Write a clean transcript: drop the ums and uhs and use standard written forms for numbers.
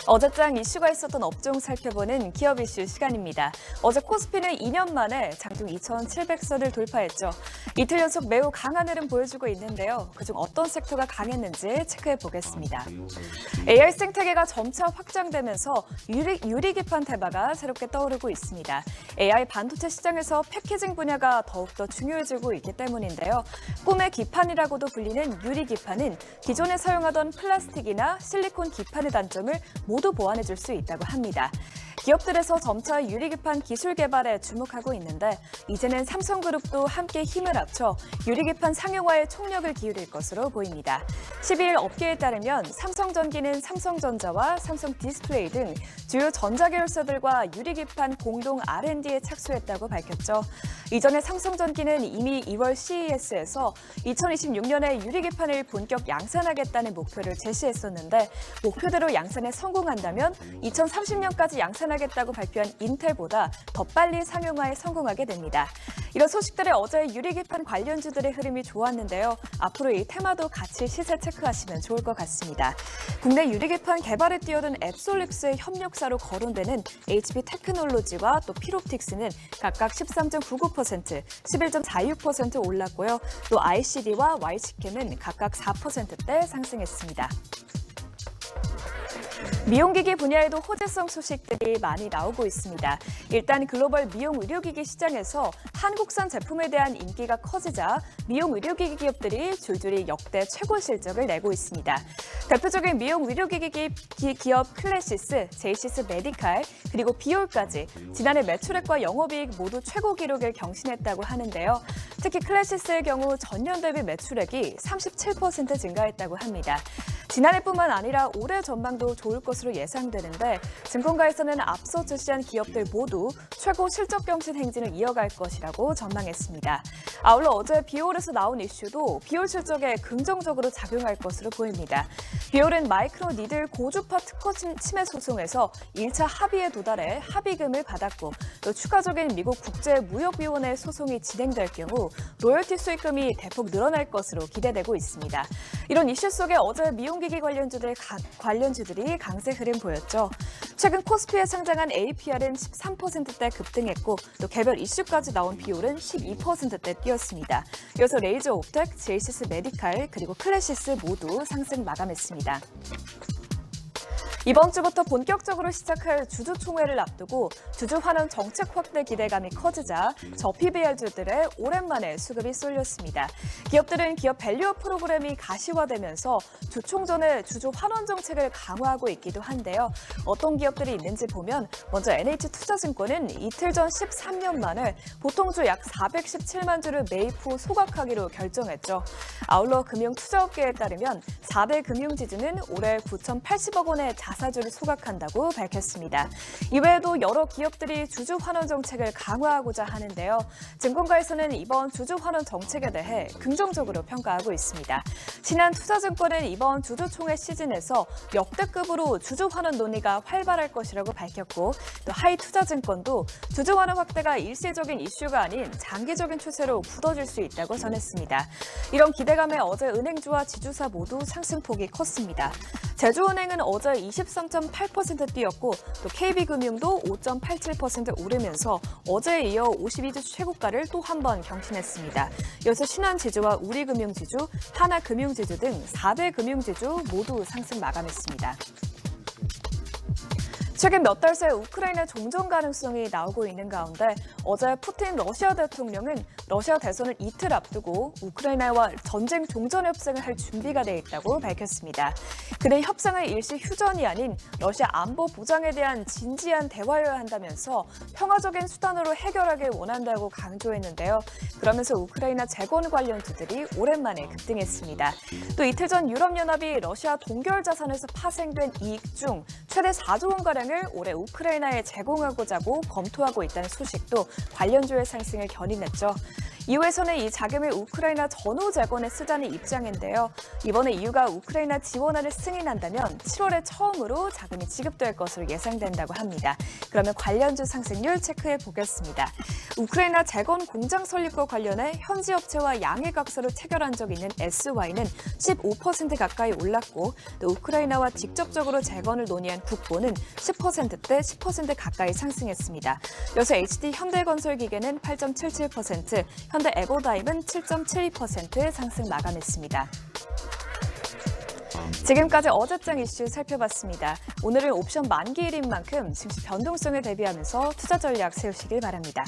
어제장 이슈가 있었던 업종 살펴보는 기업 이슈 시간입니다. 어제 코스피는 2년 만에 장중 2,700선을 돌파했죠. 이틀 연속 매우 강한 흐름 보여주고 있는데요. 그중 어떤 섹터가 강했는지 체크해 보겠습니다. AI 생태계가 점차 확장되면서 유리기판 테마가 새롭게 떠오르고 있습니다. AI 반도체 시장에서 패키징 분야가 더욱더 중요해지고 있기 때문인데요. 꿈의 기판이라고도 불리는 유리기판은 기존에 사용하던 플라스틱이나 실리콘 기판의 단점을 모두 보완해줄 수 있다고 합니다. 기업들에서 점차 유리기판 기술 개발에 주목하고 있는데 이제는 삼성그룹도 함께 힘을 합쳐 유리기판 상용화에 총력을 기울일 것으로 보입니다. 12일 업계에 따르면 삼성전기는 삼성전자와 삼성디스플레이 등 주요 전자계열사들과 유리기판 공동 R&D에 착수했다고 밝혔죠. 이전에 삼성전기는 이미 2월 CES에서 2026년에 유리기판을 본격 양산하겠다는 목표를 제시했었는데 목표대로 양산에 성공한다면 2030년까지 양산하겠다고 발표한 인텔보다 더 빨리 상용화에 성공하게 됩니다. 이런 소식들에 어제 유리기판 관련주들의 흐름이 좋았는데요. 앞으로 이 테마도 같이 시세 체크하시면 좋을 것 같습니다. 국내 유리기판 개발에 뛰어든 앱솔릭스의 협력사로 거론되는 HB테크놀로지와 또 피롭틱스는 각각 13.99%, 11.46% 올랐고요. 또 ICD와 YC캠은 각각 4%대 상승했습니다. 미용기기 분야에도 호재성 소식들이 많이 나오고 있습니다. 일단 글로벌 미용 의료기기 시장에서 한국산 제품에 대한 인기가 커지자 미용 의료기기 기업들이 줄줄이 역대 최고 실적을 내고 있습니다. 대표적인 미용 의료기기 기업 클래시스, 제이시스 메디칼, 그리고 비올까지 지난해 매출액과 영업이익 모두 최고 기록을 경신했다고 하는데요. 특히 클래시스의 경우 전년 대비 매출액이 37% 증가했다고 합니다. 지난해뿐만 아니라 올해 전망도 좋을 것으로 예상되는데 증권가에서는 앞서 출시한 기업들 모두 최고 실적 경신 행진을 이어갈 것이라고 전망했습니다. 아울러 어제 비올에서 나온 이슈도 비올 실적에 긍정적으로 작용할 것으로 보입니다. 비올은 마이크로 니들 고주파 특허 침해 소송에서 1차 합의에 도달해 합의금을 받았고 또 추가적인 미국 국제무역위원회 소송이 진행될 경우 로열티 수익금이 대폭 늘어날 것으로 기대되고 있습니다. 이런 이슈 속에 어제 미용기기 관련주들이 강세 흐름 보였죠. 최근 코스피에 상장한 APR은 13%대 급등했고 또 개별 이슈까지 나온 비올은 12%대 뛰었습니다. 이어서 레이저 옵텍, 제이시스 메디칼 그리고 클래시스 모두 상승 마감했습니다. 이번 주부터 본격적으로 시작할 주주총회를 앞두고 주주환원 정책 확대 기대감이 커지자 저PBR주들의 오랜만에 수급이 쏠렸습니다. 기업들은 기업 밸류업 프로그램이 가시화되면서 주총전에 주주환원 정책을 강화하고 있기도 한데요. 어떤 기업들이 있는지 보면 먼저 NH투자증권은 이틀 전 13년 만에 보통주 약 417만 주를 매입 후 소각하기로 결정했죠. 아울러 금융투자업계에 따르면 4대 금융지주는 올해 9,080억 원의 자사주를 소각한다고 밝혔습니다. 이외에도 여러 기업들이 주주 환원 정책을 강화하고자 하는데요. 증권가에서는 이번 주주 환원 정책에 대해 긍정적으로 평가하고 있습니다. 신한투자증권은 이번 주주총회 시즌에서 역대급으로 주주 환원 논의가 활발할 것이라고 밝혔고 또 하이투자증권도 주주 환원 확대가 일시적인 이슈가 아닌 장기적인 추세로 굳어질 수 있다고 전했습니다. 이런 기대감에 어제 은행주와 지주사 모두 상승폭이 컸습니다. 제주은행은 어제 23.8% 뛰었고 또 KB금융도 5.87% 오르면서 어제에 이어 52주 최고가를 또 한 번 경신했습니다. 이어서 신한지주와 우리금융지주, 하나금융지주 등 4대 금융지주 모두 상승 마감했습니다. 최근 몇 달 새 우크라이나 종전 가능성이 나오고 있는 가운데 어제 푸틴 러시아 대통령은 러시아 대선을 이틀 앞두고 우크라이나와 전쟁 종전 협상을 할 준비가 돼 있다고 밝혔습니다. 그는 협상은 일시 휴전이 아닌 러시아 안보 보장에 대한 진지한 대화여야 한다면서 평화적인 수단으로 해결하길 원한다고 강조했는데요. 그러면서 우크라이나 재건 관련주들이 오랜만에 급등했습니다. 또 이틀 전 유럽연합이 러시아 동결 자산에서 파생된 이익 중 최대 4조 원가량을 올해 우크라이나에 제공하고자 검토하고 있다는 소식도 관련주의 상승을 견인했죠. EU에서는 이 자금을 우크라이나 전후 재건에 쓰자는 입장인데요. 이번에 EU가 우크라이나 지원안을 승인한다면 7월에 처음으로 자금이 지급될 것으로 예상된다고 합니다. 그러면 관련주 상승률 체크해 보겠습니다. 우크라이나 재건 공장 설립과 관련해 현지 업체와 양해각서를 체결한 적이 있는 SY는 15% 가까이 올랐고, 또 우크라이나와 직접적으로 재건을 논의한 국보는 10%대 10% 가까이 상승했습니다. 여기서 HD 현대건설기계는 8.77%, 현대에버다임은 7.72% 상승 마감했습니다. 지금까지 어제장 이슈 살펴봤습니다. 오늘은 옵션 만기일인 만큼 증시 변동성에 대비하면서 투자 전략 세우시길 바랍니다.